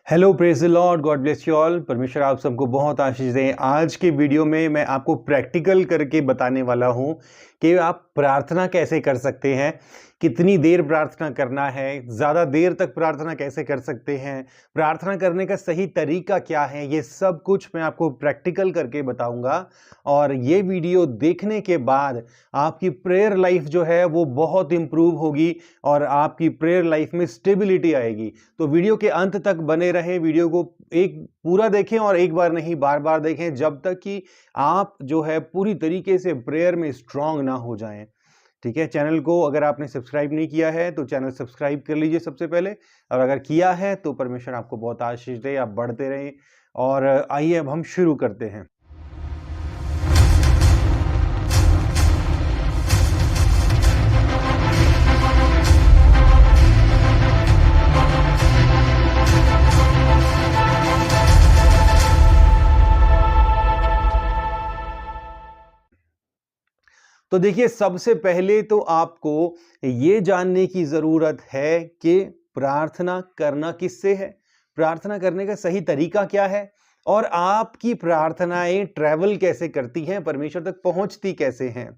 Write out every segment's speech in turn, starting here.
Hello praise the Lord, God bless you all. परमेश्वर आप सबको बहुत आशीष दें। आज के वीडियो में मैं आपको प्रैक्टिकल करके बताने वाला हूं कि आप प्रार्थना कैसे कर सकते हैं, कितनी देर प्रार्थना करना है, ज़्यादा देर तक प्रार्थना कैसे कर सकते हैं, प्रार्थना करने का सही तरीका क्या है, ये सब कुछ मैं आपको प्रैक्टिकल करके बताऊंगा। और ये वीडियो देखने के बाद आपकी प्रेयर लाइफ जो है वो बहुत इम्प्रूव होगी और आपकी प्रेयर लाइफ में स्टेबिलिटी आएगी। तो वीडियो के अंत तक बने रहें, वीडियो को एक पूरा देखें और एक बार नहीं बार बार देखें, जब तक कि आप जो है पूरी तरीके से प्रेयर में स्ट्रांग ना हो जाएं। ठीक है, चैनल को अगर आपने सब्सक्राइब नहीं किया है तो चैनल सब्सक्राइब कर लीजिए सबसे पहले, और अगर किया है तो परमेश्वर आपको बहुत आशीष दे, आप बढ़ते रहें। और आइए अब हम शुरू करते हैं। तो देखिए, सबसे पहले तो आपको ये जानने की जरूरत है कि प्रार्थना करना किससे है, प्रार्थना करने का सही तरीका क्या है, और आपकी प्रार्थनाएं ट्रैवल कैसे करती हैं, परमेश्वर तक पहुंचती कैसे हैं।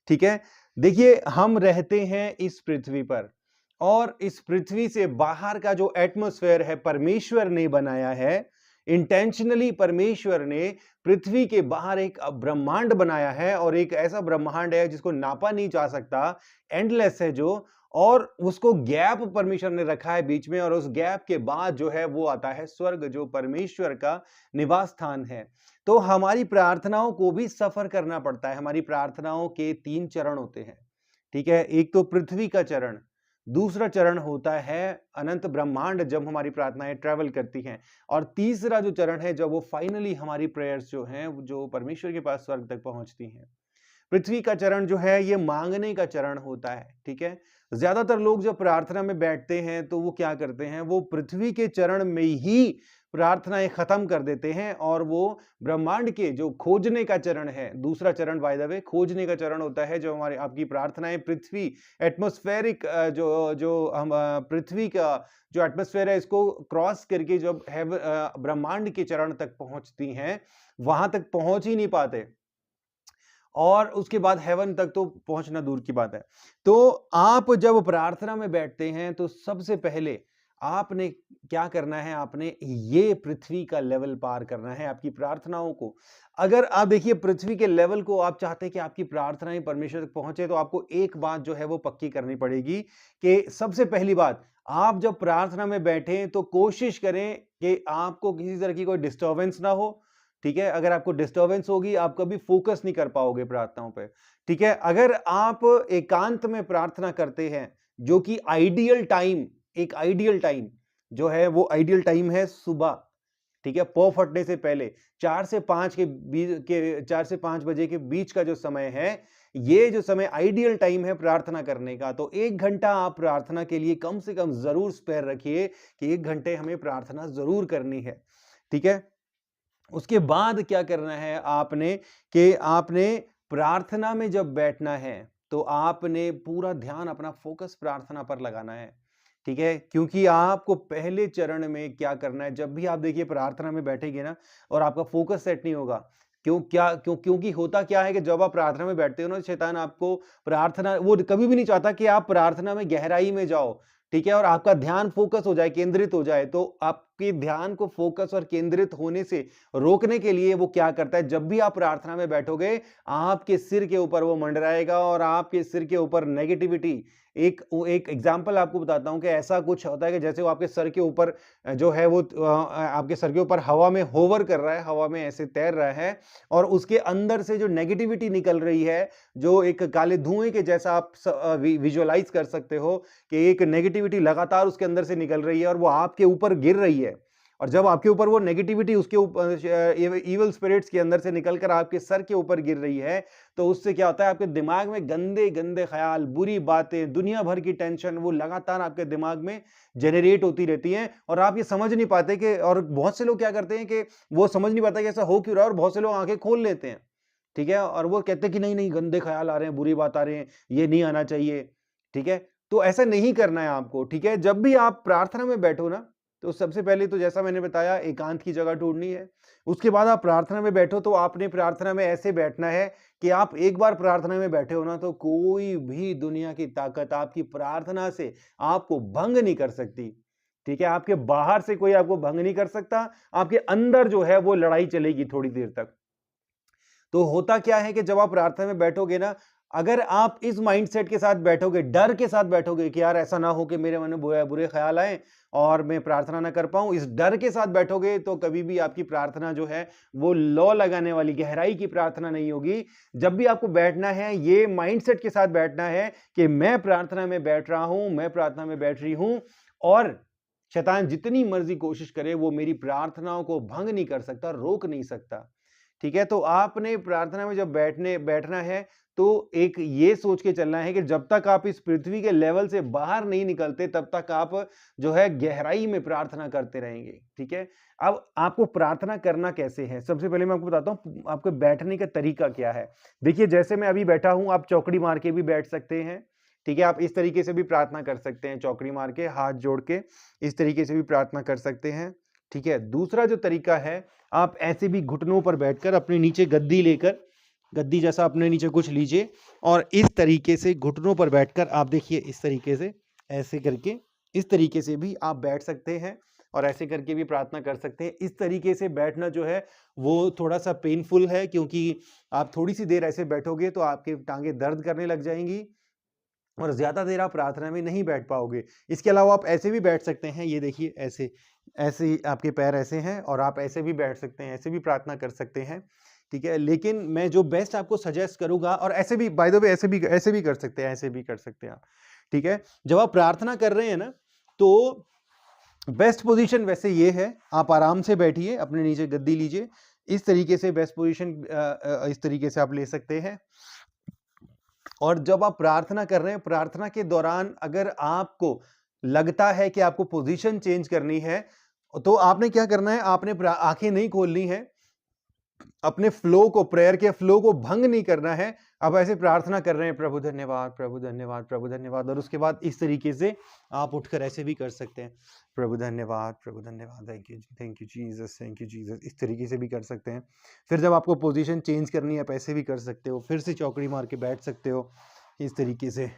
ठीक है, देखिए हम रहते हैं इस पृथ्वी पर, और इस पृथ्वी से बाहर का जो एटमॉस्फेयर है परमेश्वर ने बनाया है। इंटेंशनली परमेश्वर ने पृथ्वी के बाहर एक ब्रह्मांड बनाया है, और एक ऐसा ब्रह्मांड है जिसको नापा नहीं जा सकता, एंडलेस है जो, और उसको गैप परमेश्वर ने रखा है बीच में, और उस गैप के बाद जो है वो आता है स्वर्ग, जो परमेश्वर का निवास स्थान है। तो हमारी प्रार्थनाओं को भी सफर करना पड़ता है। हमारी प्रार्थनाओं के 3 चरण होते हैं। ठीक है, एक तो पृथ्वी का चरण, दूसरा चरण होता है अनंत ब्रह्मांड, जब हमारी प्रार्थनाएं ट्रैवल करती हैं, और तीसरा जो चरण है जब वो फाइनली हमारी प्रेयर्स जो हैं जो परमेश्वर के पास स्वर्ग तक पहुंचती हैं। पृथ्वी का चरण जो है ये मांगने का चरण होता है। ठीक है, ज्यादातर लोग जब प्रार्थना में बैठते हैं तो वो क्या करते हैं, वो पृथ्वी के चरण में ही प्रार्थनाएं खत्म कर देते हैं, और वो ब्रह्मांड के जो खोजने का चरण है, दूसरा चरण बाय द वे खोजने का चरण होता है, जो हमारी आपकी प्रार्थनाएं पृथ्वी एटमॉस्फेरिक जो जो हम पृथ्वी का जो एटमॉस्फेयर है इसको क्रॉस करके जब ब्रह्मांड के चरण तक पहुंचती हैं, वहां तक पहुंच ही नहीं पाते, और उसके बाद हेवन तक तो पहुंचना दूर की बात है। तो आप जब प्रार्थना में बैठते हैं तो सबसे पहले आपने क्या करना है, आपने ये पृथ्वी का लेवल पार करना है आपकी प्रार्थनाओं को। अगर आप देखिए पृथ्वी के लेवल को आप चाहते हैं कि आपकी प्रार्थनाएं परमेश्वर तक पहुंचे, तो आपको एक बात जो है वो पक्की करनी पड़ेगी कि सबसे पहली बात, आप जब प्रार्थना में बैठे तो कोशिश करें कि आपको किसी तरह की कोई डिस्टर्बेंस ना हो। ठीक है, अगर आपको डिस्टर्बेंस होगी आप कभी फोकस नहीं कर पाओगे प्रार्थनाओं पे। ठीक है, अगर आप एकांत में प्रार्थना करते हैं, जो कि आइडियल टाइम, एक आइडियल टाइम जो है वो आइडियल टाइम है सुबह। ठीक है, पौ फटने से पहले 4 से 5 के बीच के 4 से 5 बजे के बीच का जो समय है, ये जो समय आइडियल टाइम है प्रार्थना करने का। तो 1 घंटा आप प्रार्थना के लिए कम से कम जरूर स्पेयर रखिए कि 1 घंटे हमें प्रार्थना जरूर करनी है। ठीक है, उसके बाद क्या करना है आपने, कि आपने प्रार्थना में जब बैठना है तो आपने पूरा ध्यान अपना फोकस प्रार्थना पर लगाना है। ठीक है, क्योंकि आपको पहले चरण में क्या करना है, जब भी आप देखिए प्रार्थना में बैठेंगे ना और आपका फोकस सेट नहीं होगा, क्योंकि होता क्या है कि जब आप प्रार्थना में बैठते हो ना, शैतान आपको प्रार्थना, वो कभी भी नहीं चाहता कि आप प्रार्थना में गहराई में जाओ। ठीक है, और आपका ध्यान फोकस हो जाए, केंद्रित हो जाए। तो आपके ध्यान को फोकस और केंद्रित होने से रोकने के लिए वो क्या करता है, जब भी आप प्रार्थना में बैठोगे आपके सिर के ऊपर वो मंडराएगा, और आपके सिर के ऊपर नेगेटिविटी, एक एग्जांपल आपको बताता हूं कि ऐसा कुछ होता है कि जैसे वो आपके सर के ऊपर जो है वो आपके सर के ऊपर हवा में होवर कर रहा है, हवा में ऐसे तैर रहा है, और उसके अंदर से जो नेगेटिविटी निकल रही है, जो एक काले धुएं के जैसा आप विजुअलाइज कर सकते हो कि एक नेगेटिविटी लगातार उसके अंदर से निकल रही है और वो आपके ऊपर गिर रही है। और जब आपके ऊपर वो नेगेटिविटी उसके ऊपर इविल स्पिरिट्स के अंदर से निकलकर आपके सर के ऊपर गिर रही है, तो उससे क्या होता है, आपके दिमाग में गंदे गंदे ख्याल, बुरी बातें, दुनिया भर की टेंशन वो लगातार आपके दिमाग में जनरेट होती रहती हैं, और आप ये समझ नहीं पाते कि, और बहुत से लोग क्या करते हैं कि वो समझ नहीं पाता कि ऐसा हो क्यों रहा है, और बहुत से लोग आंखें खोल लेते हैं। ठीक है, और वो कहते हैं कि नहीं नहीं, गंदे ख्याल आ रहे हैं, बुरी बात आ रहे हैं, ये नहीं आना चाहिए। ठीक है, तो ऐसा नहीं करना है आपको। ठीक है, जब भी आप प्रार्थना में बैठो ना, तो सबसे पहले तो जैसा मैंने बताया एकांत की जगह ढूंढनी है। उसके बाद आप प्रार्थना में बैठो तो आपने प्रार्थना में ऐसे बैठना है कि आप एक बार प्रार्थना में बैठे हो ना तो कोई भी दुनिया की ताकत आपकी प्रार्थना से आपको भंग नहीं कर सकती। ठीक है, आपके बाहर से कोई आपको भंग नहीं कर सकता, आपके अंदर जो है वो लड़ाई चलेगी थोड़ी देर तक। तो होता क्या है कि जब आप प्रार्थना में बैठोगे ना, अगर आप इस माइंडसेट के साथ बैठोगे, डर के साथ बैठोगे कि यार ऐसा ना हो कि मेरे मन में बुरे बुरे ख्याल आए और मैं प्रार्थना ना कर पाऊं, इस डर के साथ बैठोगे तो कभी भी आपकी प्रार्थना जो है वो लौ लगाने वाली गहराई की प्रार्थना नहीं होगी। जब भी आपको बैठना है ये माइंडसेट के साथ बैठना है कि मैं प्रार्थना में बैठ रहा हूं, मैं प्रार्थना में बैठ रही हूं और शैतान जितनी मर्जी कोशिश करे वो मेरी प्रार्थनाओं को भंग नहीं कर सकता, रोक नहीं सकता। ठीक है, तो आपने प्रार्थना में जब बैठना है तो एक ये सोच के चलना है कि जब तक आप इस पृथ्वी के लेवल से बाहर नहीं निकलते तब तक आप जो है गहराई में प्रार्थना करते रहेंगे। ठीक है, अब आपको प्रार्थना करना कैसे है, सबसे पहले मैं आपको बताता हूँ आपके बैठने का तरीका क्या है। देखिए जैसे मैं अभी बैठा हूं, आप चौकड़ी मार के भी बैठ सकते हैं। ठीक है, आप इस तरीके से भी प्रार्थना कर सकते हैं, चौकड़ी मार के हाथ जोड़ के इस तरीके से भी प्रार्थना कर सकते हैं। ठीक है, दूसरा जो तरीका है, आप ऐसे भी घुटनों पर बैठकर अपने नीचे गद्दी लेकर, गद्दी जैसा अपने नीचे कुछ लीजिए और इस तरीके से घुटनों पर बैठकर आप देखिए इस तरीके से ऐसे करके इस तरीके से भी आप बैठ सकते हैं और ऐसे करके भी प्रार्थना कर सकते हैं। इस तरीके से बैठना जो है वो थोड़ा सा पेनफुल है क्योंकि आप थोड़ी सी देर ऐसे बैठोगे तो आपके टांगे दर्द करने लग जाएंगी और ज्यादा देर आप प्रार्थना में नहीं बैठ पाओगे। इसके अलावा आप ऐसे भी बैठ सकते हैं, ये देखिए ऐसे ऐसे आपके पैर ऐसे हैं और आप ऐसे भी बैठ सकते हैं, ऐसे भी प्रार्थना कर सकते हैं। ठीक है, लेकिन मैं जो बेस्ट आपको सजेस्ट करूंगा, और ऐसे भी बाय द वे ऐसे भी कर सकते हैं, ऐसे भी कर सकते हैं आप। ठीक है, जब आप प्रार्थना कर रहे हैं ना तो बेस्ट पोजीशन वैसे ये है, आप आराम से बैठिए, अपने नीचे गद्दी लीजिए, इस तरीके से बेस्ट पोजीशन इस तरीके से आप ले सकते हैं। और जब आप प्रार्थना कर रहे हैं, प्रार्थना के दौरान अगर आपको लगता है कि आपको पोजीशन चेंज करनी है तो आपने क्या करना है, आपने आंखें नहीं खोलनी है, अपने फ्लो को, प्रेयर के फ्लो को भंग नहीं करना है। आप ऐसे प्रार्थना कर रहे हैं, प्रभु धन्यवाद, प्रभु धन्यवाद, प्रभु धन्यवाद, और उसके बाद इस तरीके से आप उठकर ऐसे भी कर सकते हैं, प्रभु धन्यवाद, प्रभु धन्यवाद, thank you Jesus, thank you Jesus, इस तरीके से भी कर सकते हैं। फिर जब आपको पोजीशन चेंज करनी है आप ऐसे भी कर सकते हो, फिर से चौकड़ी मार के बैठ सकते हो इस तरीके से,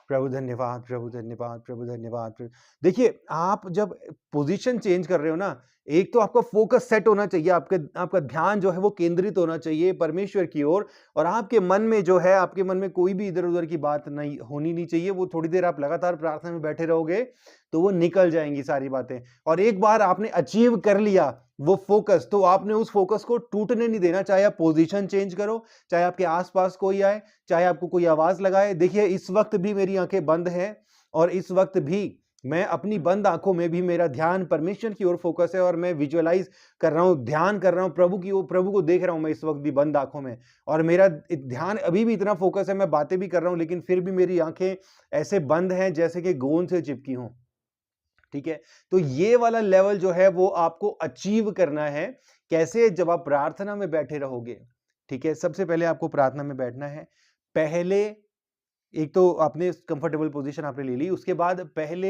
प्रभु धन्यवाद, प्रभु धन्यवाद, प्रभु धन्यवाद। देखिए आप जब पोजीशन चेंज कर रहे हो ना, एक तो आपका फोकस सेट होना चाहिए, आपका ध्यान जो है वो केंद्रित होना चाहिए परमेश्वर की ओर, और आपके मन में जो है, आपके मन में कोई भी इधर उधर की बात नहीं होनी नहीं चाहिए। वो थोड़ी देर आप लगातार प्रार्थना में बैठे रहोगे तो वो निकल जाएंगी सारी बातें, और एक बार आपने अचीव कर लिया वो फोकस, तो आपने उस फोकस को टूटने नहीं देना, चाहे आप पोजीशन चेंज करो, चाहे आपके आसपास कोई आए, चाहे आपको कोई आवाज लगाए। देखिए इस वक्त भी मेरी आंखें बंद हैं और इस वक्त भी मैं अपनी बंद आंखों में भी मेरा ध्यान परमेश्वर की ओर फोकस है और मैं विजुअलाइज कर रहा हूं, ध्यान कर रहा हूं प्रभु की ओर, प्रभु को देख रहा हूं मैं इस वक्त भी बंद आंखों में, और मेरा ध्यान अभी भी इतना फोकस है, मैं बातें भी कर रहा हूं लेकिन फिर भी मेरी आंखें ऐसे बंद हैं जैसे कि गोंद से चिपकी हों। ठीक है, तो ये वाला लेवल जो है वो आपको अचीव करना है। कैसे? जब आप प्रार्थना में बैठे रहोगे। ठीक है, सबसे पहले आपको प्रार्थना में बैठना है। पहले एक तो आपने कंफर्टेबल पोजीशन आपने ले ली, उसके बाद पहले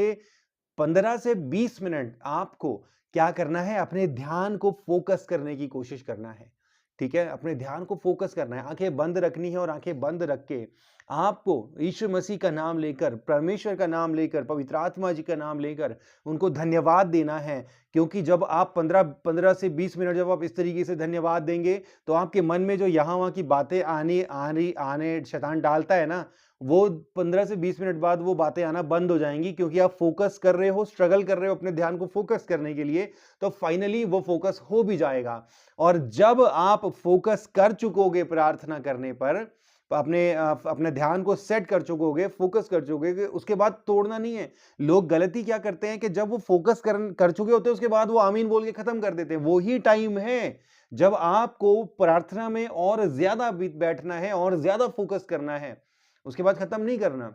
15 से 20 मिनट आपको क्या करना है, अपने ध्यान को फोकस करने की कोशिश करना है। ठीक है, अपने ध्यान को फोकस करना है, आंखें बंद रखनी है और आंखें बंद रख के आपको यीशु मसीह का नाम लेकर, परमेश्वर का नाम लेकर, पवित्र आत्मा जी का नाम लेकर उनको धन्यवाद देना है। क्योंकि जब आप 15 से 20 मिनट जब आप इस तरीके से धन्यवाद देंगे तो आपके मन में जो यहाँ वहाँ की बातें आने शैतान डालता है ना, वो 15 से 20 मिनट बाद वो बातें आना बंद हो जाएंगी, क्योंकि आप फोकस कर रहे हो, स्ट्रगल कर रहे हो अपने ध्यान को फोकस करने के लिए, तो फाइनली वो फोकस हो भी जाएगा। और जब आप फोकस कर चुकोगे प्रार्थना करने पर, अपने ध्यान को सेट कर चुकोगे, फोकस कर चुकोगे, उसके बाद तोड़ना नहीं है। लोग गलती क्या करते हैं कि जब वो फोकस कर चुके होते हैं उसके बाद वो आमीन बोल के खत्म कर देते हैं। वो ही टाइम है जब आपको प्रार्थना में और ज्यादा बैठना है और ज्यादा फोकस करना है, उसके बाद खत्म नहीं करना।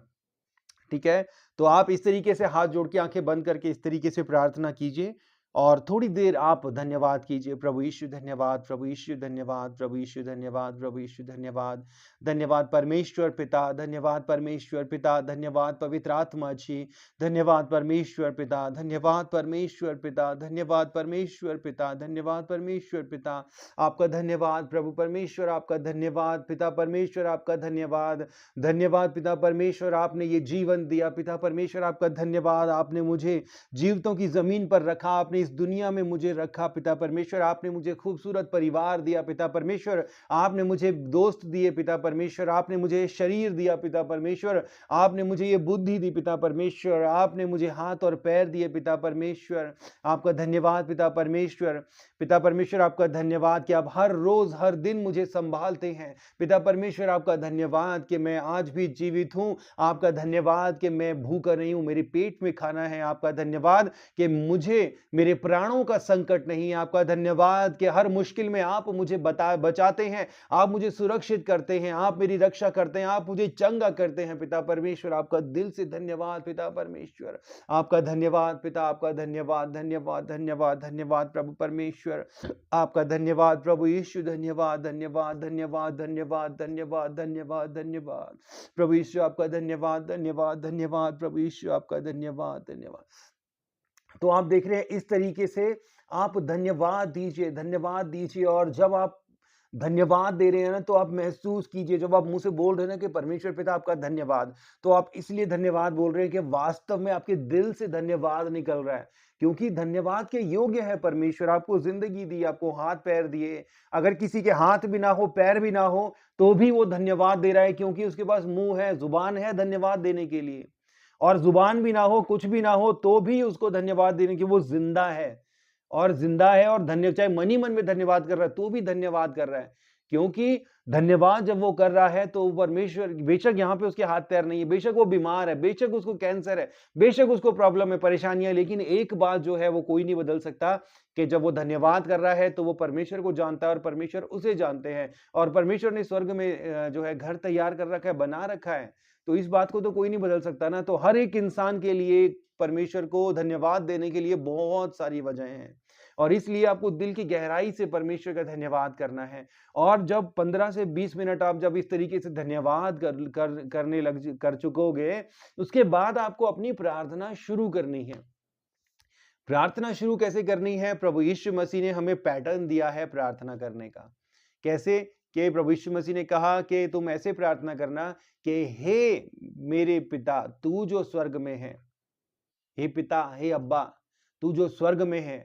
ठीक है, तो आप इस तरीके से हाथ जोड़ के आंखें बंद करके इस तरीके से प्रार्थना कीजिए और थोड़ी देर आप धन्यवाद कीजिए। प्रभु यीशु धन्यवाद, प्रभु यीशु धन्यवाद, प्रभु यीशु धन्यवाद, प्रभु यीशु धन्यवाद। धन्यवाद परमेश्वर पिता, धन्यवाद परमेश्वर पिता, धन्यवाद पवित्र आत्मा जी, धन्यवाद परमेश्वर पिता, धन्यवाद परमेश्वर पिता, धन्यवाद परमेश्वर पिता, धन्यवाद परमेश्वर पिता। आपका धन्यवाद प्रभु परमेश्वर, आपका धन्यवाद पिता परमेश्वर, आपका धन्यवाद। धन्यवाद पिता परमेश्वर, आपने ये जीवन दिया। पिता परमेश्वर आपका धन्यवाद, आपने मुझे जीवितों की जमीन पर रखा, आपने इस दुनिया में मुझे रखा। पिता परमेश्वर आपने मुझे खूबसूरत परिवार दिया। पिता परमेश्वर आपने मुझे दोस्त दिए। पिता परमेश्वर आपने मुझे शरीर दिया। पिता परमेश्वर आपने मुझे ये बुद्धि दी। पिता परमेश्वर आपने मुझे हाथ और पैर दिए। पिता परमेश्वर आपका धन्यवाद। पिता परमेश्वर, पिता परमेश्वर आपका धन्यवाद कि आप हर रोज हर दिन मुझे संभालते हैं। पिता परमेश्वर आपका धन्यवाद कि मैं आज भी जीवित हूं। आपका धन्यवाद कि मैं भूखा नहीं हूं, मेरे पेट में खाना है। आपका धन्यवाद कि मुझे मेरे प्राणों का संकट नहीं है। आपका धन्यवाद कि हर मुश्किल में आप मुझे बचाते हैं, आप मुझे सुरक्षित करते हैं, आप मेरी रक्षा करते हैं, आप मुझे चंगा करते हैं। पिता परमेश्वर आपका दिल से धन्यवाद। पिता परमेश्वर आपका धन्यवाद। पिता आपका धन्यवाद, धन्यवाद, धन्यवाद, धन्यवाद प्रभु परमेश्वर आपका धन्यवाद। प्रभु यीशु धन्यवाद, धन्यवाद, धन्यवाद, धन्यवाद, धन्यवाद, धन्यवाद, धन्यवाद प्रभु यीशु आपका धन्यवाद, धन्यवाद, धन्यवाद प्रभु यीशु आपका धन्यवाद, धन्यवाद। तो आप देख रहे हैं इस तरीके से आप धन्यवाद दीजिए, धन्यवाद दीजिए। और जब आप धन्यवाद दे रहे हैं ना, तो आप महसूस कीजिए, जब आप मुंह से बोल रहे हैं ना कि परमेश्वर पिता आपका धन्यवाद, तो आप इसलिए धन्यवाद बोल रहे हैं कि वास्तव में आपके दिल से धन्यवाद निकल रहा है। क्योंकि धन्यवाद के योग्य है परमेश्वर। आपको जिंदगी दी, आपको हाथ पैर दिए। अगर किसी के हाथ भी ना हो, पैर भी ना हो, तो भी वो धन्यवाद दे रहा है, क्योंकि उसके पास मुंह है, जुबान है धन्यवाद देने के लिए। और जुबान भी ना हो, कुछ भी ना हो, तो भी उसको धन्यवाद देने की, वो जिंदा है और जिंदा है। और धन्य चाहे मन ही मन में धन्यवाद कर रहा है तो भी धन्यवाद कर रहा है, क्योंकि धन्यवाद जब वो कर रहा है तो परमेश्वर, बेशक यहाँ पे उसके हाथ पैर नहीं है, बेशक वो बीमार है, बेशक उसको कैंसर है, बेशक उसको प्रॉब्लम है, परेशानियां, लेकिन एक बात जो है वो कोई नहीं बदल सकता कि जब वो धन्यवाद कर रहा है तो वो परमेश्वर को जानता है और परमेश्वर उसे जानते हैं। और परमेश्वर ने स्वर्ग में जो है घर तैयार कर रखा है, बना रखा है। तो इस बात को तो कोई नहीं बदल सकता ना। तो हर एक इंसान के लिए परमेश्वर को धन्यवाद देने के लिए बहुत सारी वजहें हैं, और इसलिए आपको दिल की गहराई से परमेश्वर का धन्यवाद करना है। और जब 15 से 20 मिनट आप जब इस तरीके से धन्यवाद करने कर चुकोगे, उसके बाद आपको अपनी प्रार्थना शुरू करनी है। प्रार्थना शुरू कैसे करनी है? प्रभु यीशु मसीह ने हमें पैटर्न दिया है प्रार्थना करने का। कैसे? कि प्रभु यीशु मसीह ने कहा कि तुम ऐसे प्रार्थना करना कि हे मेरे पिता तू जो स्वर्ग में है, हे पिता, हे अब्बा तू जो स्वर्ग में है।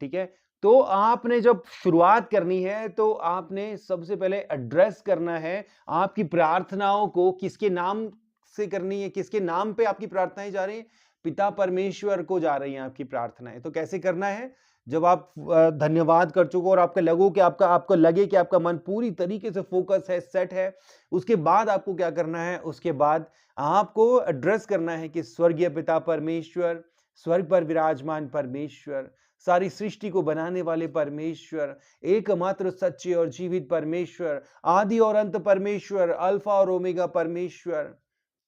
ठीक है, तो आपने जब शुरुआत करनी है तो आपने सबसे पहले एड्रेस करना है आपकी प्रार्थनाओं को किसके नाम से करनी है, किसके नाम पे आपकी प्रार्थनाएं जा रही हैं? पिता परमेश्वर को जा रही हैं आपकी प्रार्थनाएं। तो कैसे करना है? जब आप धन्यवाद कर चुको और आपको लगे कि आपका मन पूरी तरीके से फोकस है, सेट है, उसके बाद आपको क्या करना है? उसके बाद आपको एड्रेस करना है कि स्वर्गीय पिता परमेश्वर, स्वर्ग पर विराजमान परमेश्वर, सारी सृष्टि को बनाने वाले परमेश्वर, एकमात्र सच्चे और जीवित परमेश्वर, आदि और अंत परमेश्वर, अल्फा और ओमेगा परमेश्वर,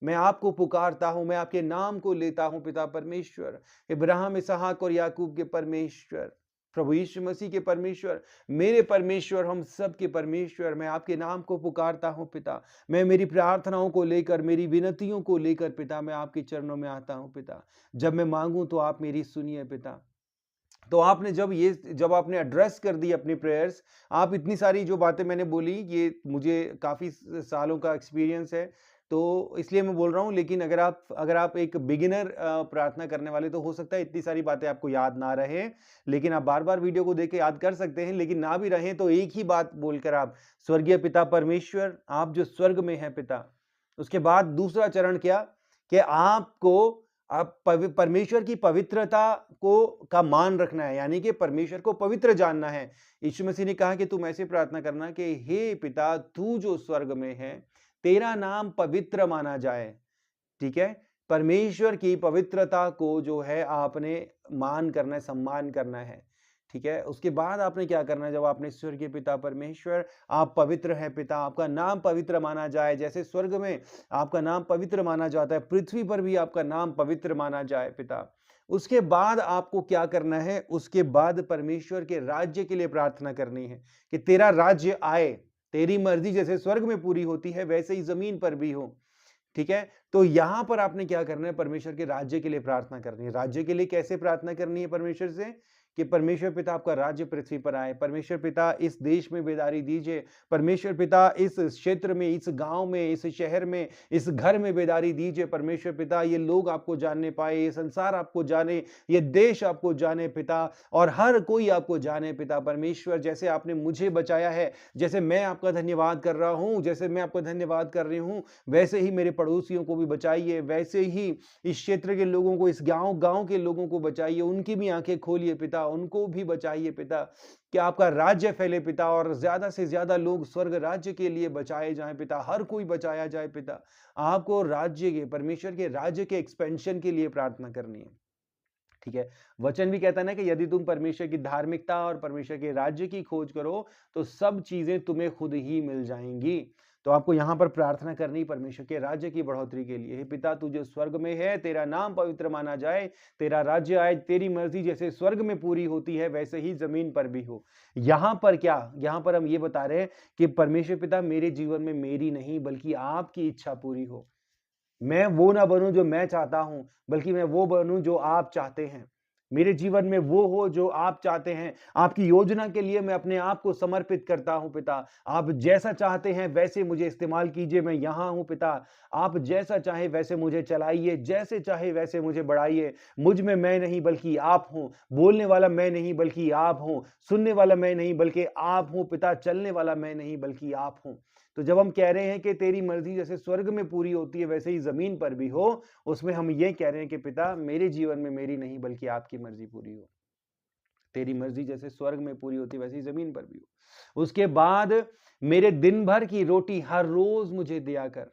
मैं आपको पुकारता हूं, मैं आपके नाम को लेता हूं पिता परमेश्वर, इब्राहिम, इसहाक और याकूब के परमेश्वर, प्रभु यीशु मसीह के परमेश्वर, मेरे परमेश्वर, हम सब के परमेश्वर, मैं आपके नाम को पुकारता हूं पिता। मैं मेरी प्रार्थनाओं को लेकर, मेरी विनतियों को लेकर पिता, मैं आपके चरणों में आता हूं पिता। जब मैं मांगूं तो आप मेरी सुनिए पिता। तो आपने जब आपने एड्रेस कर दी अपनी प्रेयर्स, आप इतनी सारी जो बातें मैंने बोली, ये मुझे काफ़ी सालों का एक्सपीरियंस है, तो इसलिए मैं बोल रहा हूँ। लेकिन अगर आप एक बिगिनर प्रार्थना करने वाले, तो हो सकता है इतनी सारी बातें आपको याद ना रहे, लेकिन आप बार-बार वीडियो को देख के याद कर सकते हैं। लेकिन ना भी रहें तो एक ही बात बोलकर आप, स्वर्गीय पिता परमेश्वर, आप जो स्वर्ग में हैं पिता। उसके बाद दूसरा चरण क्या? कि आपको आप परमेश्वर की पवित्रता का मान रखना है, यानी कि परमेश्वर को पवित्र जानना है। यीशु मसीह ने कहा कि तुम ऐसे प्रार्थना करना कि हे पिता तू जो स्वर्ग में है, तेरा नाम पवित्र माना जाए। ठीक है, परमेश्वर की पवित्रता को जो है आपने मान करना है, सम्मान करना है। ठीक है, उसके बाद आपने क्या करना है? जब आपने स्वर्गीय पिता परमेश्वर, आप पवित्र हैं पिता, आपका नाम पवित्र माना जाए, जैसे स्वर्ग में आपका नाम पवित्र माना जाता है, पृथ्वी पर भी आपका नाम पवित्र माना जाए पिता। उसके बाद आपको क्या करना है, उसके बाद परमेश्वर के राज्य के लिए प्रार्थना करनी है कि तेरा राज्य आए, तेरी मर्जी जैसे स्वर्ग में पूरी होती है वैसे ही जमीन पर भी हो। ठीक है, तो यहां पर आपने क्या करना है, परमेश्वर के राज्य के लिए प्रार्थना करनी है। राज्य के लिए कैसे प्रार्थना करनी है परमेश्वर से, कि परमेश्वर पिता आपका राज्य पृथ्वी पर आए, परमेश्वर पिता इस देश में बेदारी दीजिए, परमेश्वर पिता इस क्षेत्र में, इस गांव में, इस शहर में, इस घर में बेदारी दीजिए। परमेश्वर पिता ये लोग आपको जानने पाए, ये संसार आपको जाने, ये देश आपको जाने पिता, और हर कोई आपको जाने पिता। परमेश्वर जैसे आपने मुझे बचाया है, जैसे मैं आपका धन्यवाद कर रहा हूं, जैसे मैं आपका धन्यवाद कर रही हूं, वैसे ही मेरे पड़ोसियों को भी बचाइए, वैसे ही इस क्षेत्र के लोगों को, इस गांव के लोगों को बचाइए, उनकी भी आंखें खोलिए पिता, उनको भी बचाइए पिता, कि आपका राज्य फैले पिता, और ज्यादा से ज्यादा लोग स्वर्ग राज्य के लिए बचाए जाएं पिता, हर कोई बचाया जाए पिता। आपको राज्य के, परमेश्वर के राज्य के एक्सपेंशन के लिए प्रार्थना करनी है। ठीक है, वचन भी कहता है ना कि यदि तुम परमेश्वर की धार्मिकता और परमेश्वर के राज्य की खोज करो तो सब चीजें तुम्हें खुद ही मिल जाएंगी। तो आपको यहां पर प्रार्थना करनी परमेश्वर के राज्य की बढ़ोतरी के लिए। हे पिता, तू जो स्वर्ग में है, तेरा नाम पवित्र माना जाए, तेरा राज्य आए, तेरी मर्जी जैसे स्वर्ग में पूरी होती है वैसे ही जमीन पर भी हो। यहां पर क्या, यहां पर हम ये बता रहे हैं कि परमेश्वर पिता मेरे जीवन में मेरी नहीं बल्कि आपकी इच्छा पूरी हो। मैं वो ना बनूं जो मैं चाहता हूं, बल्कि मैं वो बनूं जो आप चाहते हैं। मेरे जीवन में वो हो जो आप चाहते हैं। आपकी योजना के लिए मैं अपने आप को समर्पित करता हूं पिता। आप जैसा चाहते हैं वैसे मुझे इस्तेमाल कीजिए, मैं यहां हूं पिता। आप जैसा चाहे वैसे मुझे चलाइए, जैसे चाहे वैसे मुझे बढ़ाइए। मुझ में मैं नहीं बल्कि आप हो, बोलने वाला मैं नहीं बल्कि आप हो, सुनने वाला मैं नहीं बल्कि आप हो पिता, चलने वाला मैं नहीं बल्कि आप हो। तो जब हम कह रहे हैं कि तेरी मर्जी जैसे स्वर्ग में पूरी होती है वैसे ही जमीन पर भी हो, उसमें हम ये कह रहे हैं कि पिता, मेरे जीवन में मेरी नहीं बल्कि आपकी मर्जी पूरी हो। तेरी मर्जी जैसे स्वर्ग में पूरी होती है वैसे ही जमीन पर भी हो। उसके बाद मेरे दिन भर की रोटी हर रोज मुझे दिया कर।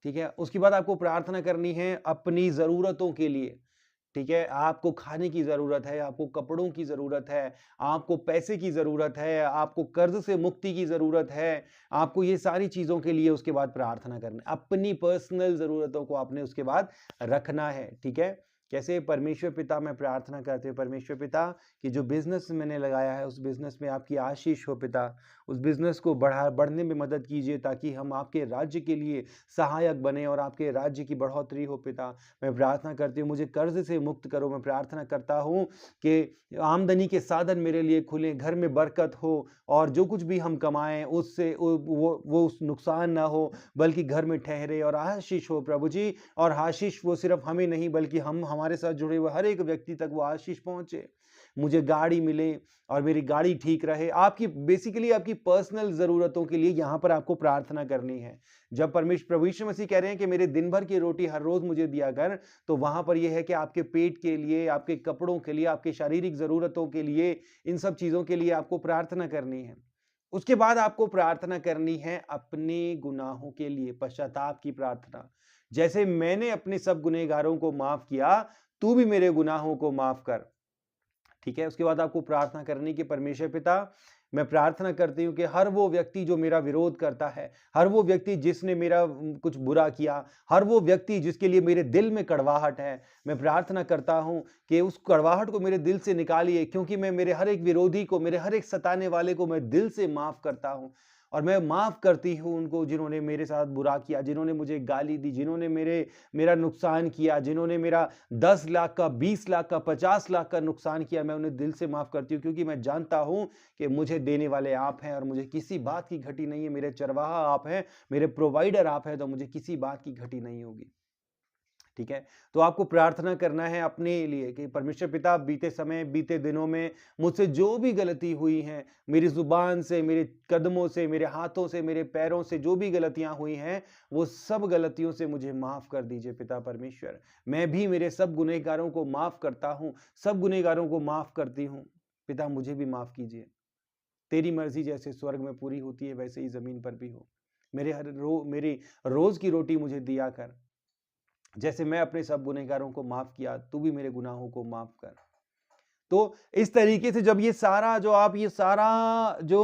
ठीक है, उसके बाद आपको प्रार्थना करनी है अपनी जरूरतों के लिए। ठीक है, आपको खाने की जरूरत है, आपको कपड़ों की जरूरत है, आपको पैसे की जरूरत है, आपको कर्ज से मुक्ति की जरूरत है, आपको ये सारी चीजों के लिए उसके बाद प्रार्थना करना है। अपनी पर्सनल जरूरतों को आपने उसके बाद रखना है। ठीक है, कैसे, परमेश्वर पिता मैं प्रार्थना करते हैं, परमेश्वर पिता कि जो बिजनेस मैंने लगाया है उस बिजनेस में आपकी आशीष हो पिता, उस बिजनेस को बढ़ने में मदद कीजिए ताकि हम आपके राज्य के लिए सहायक बने और आपके राज्य की बढ़ोतरी हो पिता। मैं प्रार्थना करती हूँ मुझे कर्ज से मुक्त करो। मैं प्रार्थना करता हूँ कि आमदनी के साधन मेरे लिए खुले, घर में बरकत हो, और जो कुछ भी हम कमाएं उससे वो उस नुकसान ना हो, बल्कि घर में ठहरे और आशीष हो प्रभु जी। और आशीष वो सिर्फ हमें नहीं बल्कि हम हमारे साथ जुड़े हुए हर एक व्यक्ति तक वो आशीष पहुंचे। मुझे गाड़ी मिले और मेरी गाड़ी ठीक रहे। आपकी बेसिकली आपकी पर्सनल जरूरतों के लिए यहां पर आपको प्रार्थना करनी है। जब परमेश्वर प्रभु यीशु मसीह कह रहे हैं कि मेरे दिन भर की रोटी हर रोज मुझे दिया कर, तो वहां पर यह है कि आपके पेट के लिए, आपके कपड़ों के लिए, आपके शारीरिक जरूरतों के लिए, इन सब चीजों के लिए आपको प्रार्थना करनी है। उसके बाद आपको प्रार्थना करनी है अपने गुनाहों के लिए, पश्चाताप की प्रार्थना। जैसे मैंने अपने सब गुनहगारों को माफ किया, तू भी मेरे गुनाहों को माफ कर। ठीक है, उसके बाद आपको प्रार्थना करनी कि परमेश्वर पिता, मैं प्रार्थना करती हूँ कि हर वो व्यक्ति जो मेरा विरोध करता है, हर वो व्यक्ति जिसने मेरा कुछ बुरा किया, हर वो व्यक्ति जिसके लिए मेरे दिल में कड़वाहट है, मैं प्रार्थना करता हूँ कि उस कड़वाहट को मेरे दिल से निकालिए, क्योंकि मैं मेरे हर एक विरोधी को, मेरे हर एक सताने वाले को मैं दिल से माफ करता हूँ। और मैं माफ करती हूँ उनको जिन्होंने मेरे साथ बुरा किया, जिन्होंने मुझे गाली दी, जिन्होंने मेरा नुकसान किया, जिन्होंने मेरा 10 लाख का, 20 लाख का, 50 लाख का नुकसान किया। मैं उन्हें दिल से माफ करती हूँ, क्योंकि मैं जानता हूँ कि मुझे देने वाले आप हैं और मुझे किसी बात की घटी नहीं है। मेरे चरवाहा आप हैं, मेरे प्रोवाइडर आप हैं, तो मुझे किसी बात की घटी नहीं होगी। ठीक है, तो आपको प्रार्थना करना है अपने लिए कि परमेश्वर पिता, बीते समय, बीते दिनों में मुझसे जो भी गलती हुई है, मेरी जुबान से, मेरे कदमों से, मेरे हाथों से, मेरे पैरों से जो भी गलतियां हुई हैं, वो सब गलतियों से मुझे माफ कर दीजिए पिता परमेश्वर। मैं भी मेरे सब गुनहगारों को माफ करता हूं, सब गुनहगारों को माफ करती हूं पिता, मुझे भी माफ कीजिए। तेरी मर्जी जैसे स्वर्ग में पूरी होती है वैसे ही जमीन पर भी हो। मेरी रोज की रोटी मुझे दिया कर। जैसे मैं अपने सब गुनहगारों को माफ किया, तू भी मेरे गुनाहों को माफ कर। तो इस तरीके से जब ये सारा जो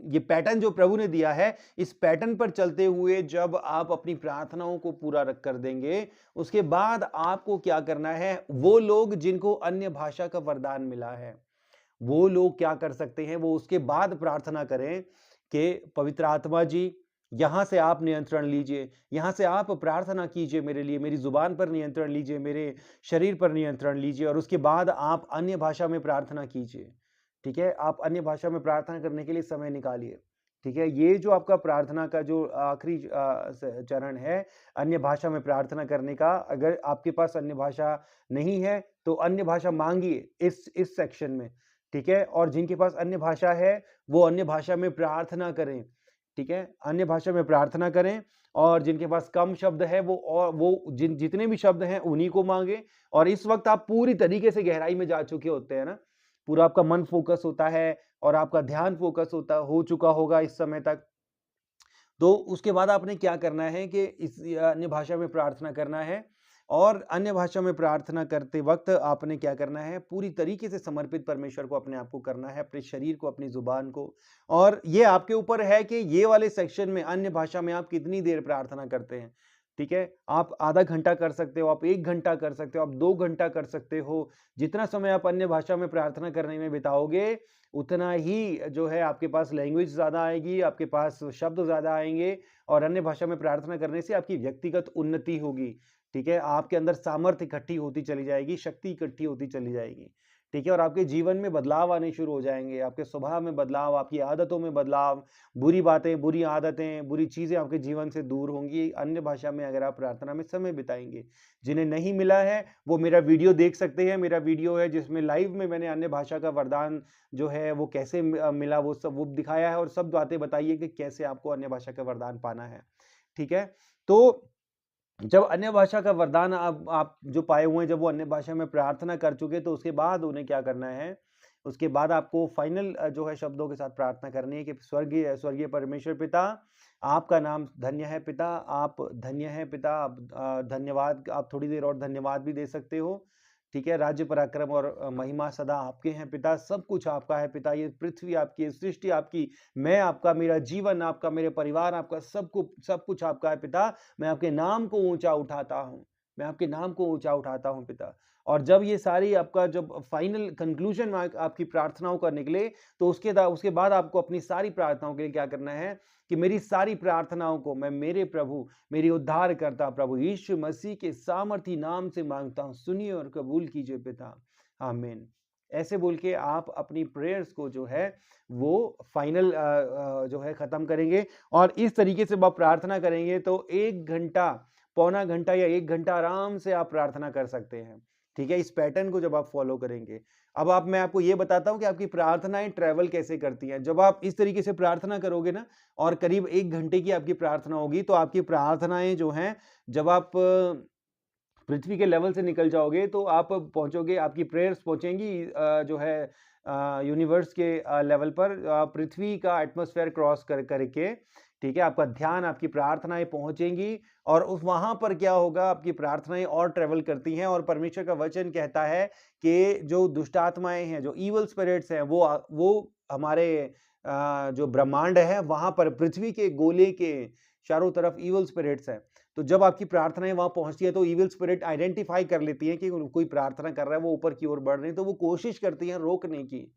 ये पैटर्न जो प्रभु ने दिया है, इस पैटर्न पर चलते हुए जब आप अपनी प्रार्थनाओं को पूरा रख कर देंगे, उसके बाद आपको क्या करना है, वो लोग जिनको अन्य भाषा का वरदान मिला है, वो लोग क्या कर सकते हैं, वो उसके बाद प्रार्थना करें कि पवित्र आत्मा जी, यहां से आप नियंत्रण लीजिए, यहां से आप प्रार्थना कीजिए मेरे लिए, मेरी जुबान पर नियंत्रण लीजिए, मेरे शरीर पर नियंत्रण लीजिए, और उसके बाद आप अन्य भाषा में प्रार्थना कीजिए। ठीक है, आप अन्य भाषा में प्रार्थना करने के लिए समय निकालिए। ठीक है, ये जो आपका प्रार्थना का जो आखिरी चरण है, अन्य भाषा में प्रार्थना करने का, अगर आपके पास अन्य भाषा नहीं है तो अन्य भाषा मांगिए इस सेक्शन में। ठीक है, और जिनके पास अन्य भाषा है वो अन्य भाषा में प्रार्थना करें। ठीक है, अन्य भाषा में प्रार्थना करें, और जिनके पास कम शब्द है वो जितने भी शब्द हैं उन्हीं को मांगे। और इस वक्त आप पूरी तरीके से गहराई में जा चुके होते हैं ना, पूरा आपका मन फोकस होता है और आपका ध्यान फोकस हो चुका होगा इस समय तक। तो उसके बाद आपने क्या करना है कि इस अन्य भाषा में प्रार्थना करना है, और अन्य भाषा में प्रार्थना करते वक्त आपने क्या करना है, पूरी तरीके से समर्पित परमेश्वर को अपने आप को करना है, अपने शरीर को, अपनी जुबान को। और ये आपके ऊपर है कि ये वाले सेक्शन में अन्य भाषा में आप कितनी देर प्रार्थना करते हैं। ठीक है, आप आधा घंटा कर सकते हो, आप 1 घंटा कर सकते हो, आप 2 घंटा कर सकते हो। जितना समय आप अन्य भाषा में प्रार्थना करने में बिताओगे, उतना ही जो है आपके पास लैंग्वेज ज़्यादा आएगी, आपके पास शब्द ज़्यादा आएँगे, और अन्य भाषा में प्रार्थना करने से आपकी व्यक्तिगत उन्नति होगी। ठीक है, आपके अंदर सामर्थ्य इकट्ठी होती चली जाएगी, शक्ति इकट्ठी होती चली जाएगी। ठीक है, और आपके जीवन में बदलाव आने शुरू हो जाएँगे, आपके स्वभाव में बदलाव, आपकी आदतों में बदलाव, बुरी बातें, बुरी आदतें, बुरी चीज़ें आपके जीवन से दूर होंगी, अन्य भाषा में अगर आप प्रार्थना में समय बिताएँगे। जिन्हें नहीं मिला है, वो मेरा वीडियो देख सकते हैं, मेरा वीडियो है जिसमें लाइव में मैंने अन्य भाषा का वरदान जो है वो कैसे मिला, वो दिखाया है, और सब बातें बताई है कि कैसे आपको अन्य भाषा का वरदान पाना है। ठीक है? तो जब अन्य भाषा का वरदान आप जो पाए हुए हैं, जब वो अन्य भाषा में प्रार्थना कर चुके, तो उसके बाद उन्हें क्या करना है, उसके बाद आपको फाइनल जो है शब्दों के साथ प्रार्थना करनी है कि स्वर्गीय स्वर्गीय परमेश्वर पिता, आपका नाम धन्य है पिता, आप धन्य हैं पिता, आप धन्यवाद, आप थोड़ी देर और धन्यवाद भी दे सकते हो। ठीक है, राज्य पराक्रम और महिमा सदा आपके हैं पिता, सब कुछ आपका है पिता, ये पृथ्वी आपकी है, सृष्टि आपकी, मैं आपका, मेरा जीवन आपका, मेरे परिवार आपका, सब कुछ आपका है पिता। मैं आपके नाम को ऊंचा उठाता हूँ, मैं आपके नाम को ऊंचा उठाता हूँ पिता। और जब ये सारी आपका जब फाइनल कंक्लूजन में आपकी प्रार्थनाओं का निकले, तो उसके बाद आपको अपनी सारी प्रार्थनाओं के लिए क्या करना है कि मेरी सारी प्रार्थनाओं को मैं मेरे प्रभु, मेरी उद्धारकर्ता प्रभु यीशु मसीह के सामर्थी नाम से मांगता हूँ, सुनिए और कबूल कीजिए पिता, आमीन। ऐसे बोल के आप अपनी प्रेयर्स को जो है वो फाइनल जो है खत्म करेंगे। और इस तरीके से आप प्रार्थना करेंगे तो 1 घंटा, पौना घंटा या 1 घंटा आराम से आप प्रार्थना कर सकते हैं। ठीक है, इस पैटर्न को जब आप फॉलो करेंगे। अब मैं आपको ये बताता हूँ कि आपकी प्रार्थनाएं ट्रैवल कैसे करती हैं। जब आप इस तरीके से प्रार्थना करोगे ना, और करीब 1 घंटे की आपकी प्रार्थना होगी, तो आपकी प्रार्थनाएं जो हैं, जब आप पृथ्वी के लेवल से निकल जाओगे, तो आप पहुंचोगे, आपकी प्रेयर्स पहुंचेंगी जो है यूनिवर्स के लेवल पर, पृथ्वी का एटमॉस्फेयर क्रॉस करके। ठीक है, आपका ध्यान, आपकी प्रार्थनाएं पहुंचेंगी, और उस वहां पर क्या होगा, आपकी प्रार्थनाएं और ट्रेवल करती हैं, और परमेश्वर का वचन कहता है कि जो दुष्ट आत्माएं हैं, जो इवल स्पिरिट्स हैं, वो हमारे जो ब्रह्मांड है वहां पर, पृथ्वी के गोले के चारों तरफ इवल स्पिरिट्स हैं। तो जब आपकी प्रार्थनाएं वहां पहुंचती है, तो इविल स्पिरिट आइडेंटिफाई कर लेती है कि कोई प्रार्थना कर रहा है, वो ऊपर की ओर बढ़ रही है, तो वो कोशिश करती है रोकने की।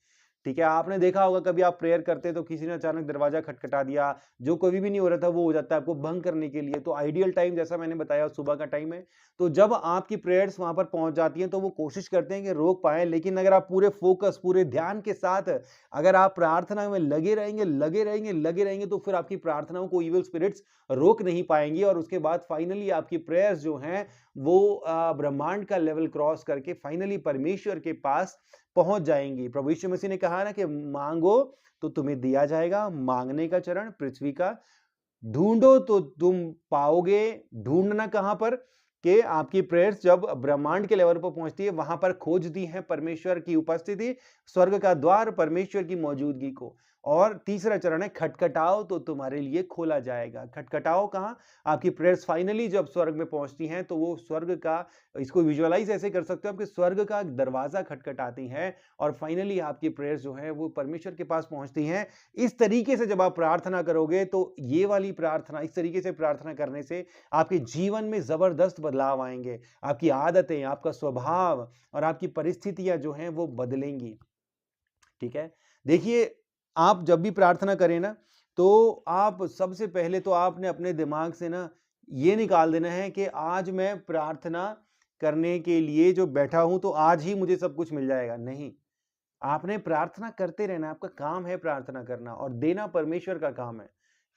ठीक है, आपने देखा होगा कभी आप प्रेयर करते हैं तो किसी ने अचानक दरवाजा खटखटा दिया, जो कभी भी नहीं हो रहा था वो हो जाता है आपको भंग करने के लिए। तो आइडियल टाइम, जैसा मैंने बताया, सुबह का टाइम है। तो जब आपकी प्रेयर्स वहां पर पहुंच जाती हैं, तो वो कोशिश करते हैं कि रोक पाए, लेकिन अगर आप पूरे फोकस, पूरे ध्यान के साथ अगर आप प्रार्थना में लगे रहेंगे, लगे रहेंगे, लगे रहेंगे, तो फिर आपकी प्रार्थनाओं को इविल स्पिरिट्स रोक नहीं पाएंगी, और उसके बाद फाइनली आपकी प्रेयर्स जो हैं वो ब्रह्मांड का लेवल क्रॉस करके फाइनली परमेश्वर के पास पहुंच जाएंगी। प्रभु यीशु मसीह ने कहा ना कि मांगो तो तुम्हें दिया जाएगा, मांगने का चरण पृथ्वी का, ढूंढो तो तुम पाओगे। ढूंढना कहां पर, कि आपकी प्रेयर्स जब ब्रह्मांड के लेवल पर पहुंचती है, वहां पर खोजती है परमेश्वर की उपस्थिति, स्वर्ग का द्वार, परमेश्वर की मौजूदगी को। और तीसरा चरण है खटखटाओ तो तुम्हारे लिए खोला जाएगा। खटखटाओ कहाँ? आपकी प्रेयर्स फाइनली जब स्वर्ग में पहुँचती हैं, तो वो स्वर्ग का इसको विजुअलाइज़ ऐसे कर सकते हो आप कि स्वर्ग का दरवाज़ा खटखटाती हैं और फाइनली आपकी प्रेयर्स जो हैं वो परमेश्वर के पास पहुँचती हैं। इस तरीके से जब आप प्रार्थना करोगे तो ये वाली प्रार्थना इस तरीके से प्रार्थना करने से आपके जीवन में ज़बरदस्त बदलाव आएँगे। आपकी आदतें, आपका स्वभाव और आपकी परिस्थितियाँ जो हैं वो बदलेंगी। ठीक है? देखिए, आप जब भी प्रार्थना करें ना, तो आप सबसे पहले तो आपने अपने दिमाग से ना ये निकाल देना है कि आज मैं प्रार्थना करने के लिए जो बैठा हूँ, तो आज ही मुझे सब कुछ मिल जाएगा। नहीं, आपने प्रार्थना करते रहना, आपका काम है प्रार्थना करना और देना परमेश्वर का काम है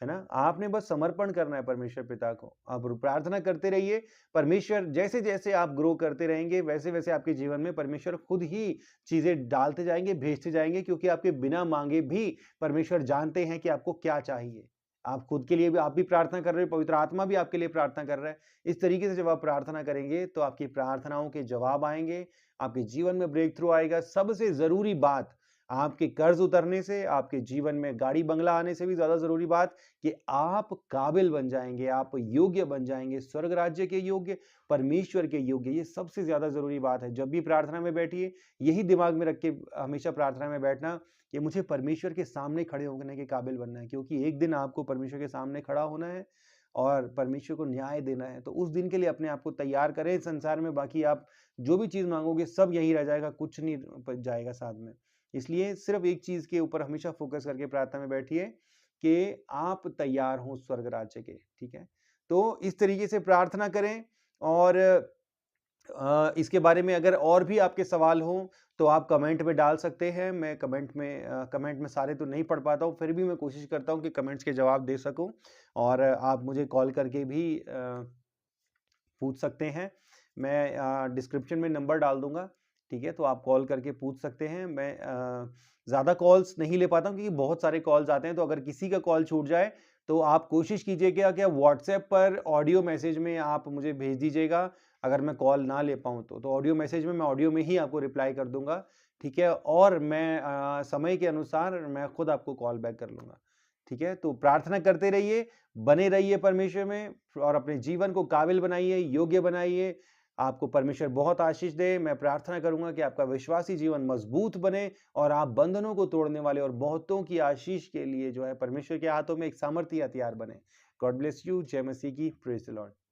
ना? आपने बस समर्पण करना है परमेश्वर पिता को। आप प्रार्थना करते रहिए, परमेश्वर जैसे-जैसे आप ग्रो करते रहेंगे, वैसे-वैसे आपके जीवन में परमेश्वर खुद ही चीज़ें डालते जाएँगे, भेजते जाएँगे क्योंकि आपके बिना माँगे भी परमेश्वर जानते हैं कि आपको क्या चाहिए। आप खुद के लिए भी आप भी प्रार्थना कर रहे हो, पवित्र आत्मा भी आपके लिए प्रार्थना कर रहा है। इस तरीके से जब आप प्रार्थना करेंगे, तो आपकी प्रार्थनाओं के जवाब आएँगे, आपके जीवन में ब्रेक थ्रू आएगा। सबसे ज़रूरी बात, आपके कर्ज़ उतरने से, आपके जीवन में गाड़ी बंगला आने से भी ज़्यादा ज़रूरी बात कि आप काबिल बन जाएँगे, आप योग्य बन जाएँगे, स्वर्ग राज्य के योग्य, परमेश्वर के योग्य। ये सबसे ज़्यादा ज़रूरी बात है। जब भी प्रार्थना में बैठिए, यही दिमाग में रख के हमेशा प्रार्थना में बैठना कि मुझे परमेश्वर के सामने खड़े होने के काबिल बनना है, क्योंकि एक दिन आपको परमेश्वर के सामने खड़ा होना है और परमेश्वर को न्याय देना है। तो उस दिन के लिए अपने आप को तैयार करें। संसार में बाकी आप जो भी चीज़ माँगोगे सब यहीं रह जाएगा, कुछ नहीं जाएगा साथ में। इसलिए सिर्फ़ एक चीज़ के ऊपर हमेशा फ़ोकस करके प्रार्थना में बैठिए कि आप तैयार हों स्वर्ग राज्य के, ठीक है? तो इस तरीके से प्रार्थना करें और इसके बारे में अगर और भी आपके सवाल हों, तो आप कमेंट में डाल सकते हैं। मैं कमेंट में सारे तो नहीं पढ़ पाता हूँ, फिर भी मैं कोशिश करता हूँ कि कमेंट्स के जवाब दे सकूँ और आप मुझे कॉल करके भी पूछ सकते हैं। मैं डिस्क्रिप्शन में नंबर डाल दूँगा, ठीक है? तो आप कॉल करके पूछ सकते हैं। मैं ज़्यादा कॉल्स नहीं ले पाता हूँ क्योंकि बहुत सारे कॉल्स आते हैं, तो अगर किसी का कॉल छूट जाए, तो आप कोशिश कीजिएगा कि व्हाट्सएप पर ऑडियो मैसेज में आप मुझे भेज दीजिएगा, अगर मैं कॉल ना ले पाऊँ तो। तो ऑडियो मैसेज में मैं ऑडियो में ही आपको रिप्लाई कर दूँगा, ठीक है? और मैं समय के अनुसार मैं खुद आपको कॉल बैक कर लूँगा, ठीक है? तो प्रार्थना करते रहिए, बने रहिए परमेश्वर में और अपने जीवन को काबिल बनाइए, योग्य बनाइए। आपको परमेश्वर बहुत आशीष दे। मैं प्रार्थना करूँगा कि आपका विश्वासी जीवन मज़बूत बने और आप बंधनों को तोड़ने वाले और बहुतों की आशीष के लिए जो है परमेश्वर के हाथों में एक सामर्थी हथियार बने। God bless you. जय मसीह की। Praise the Lord.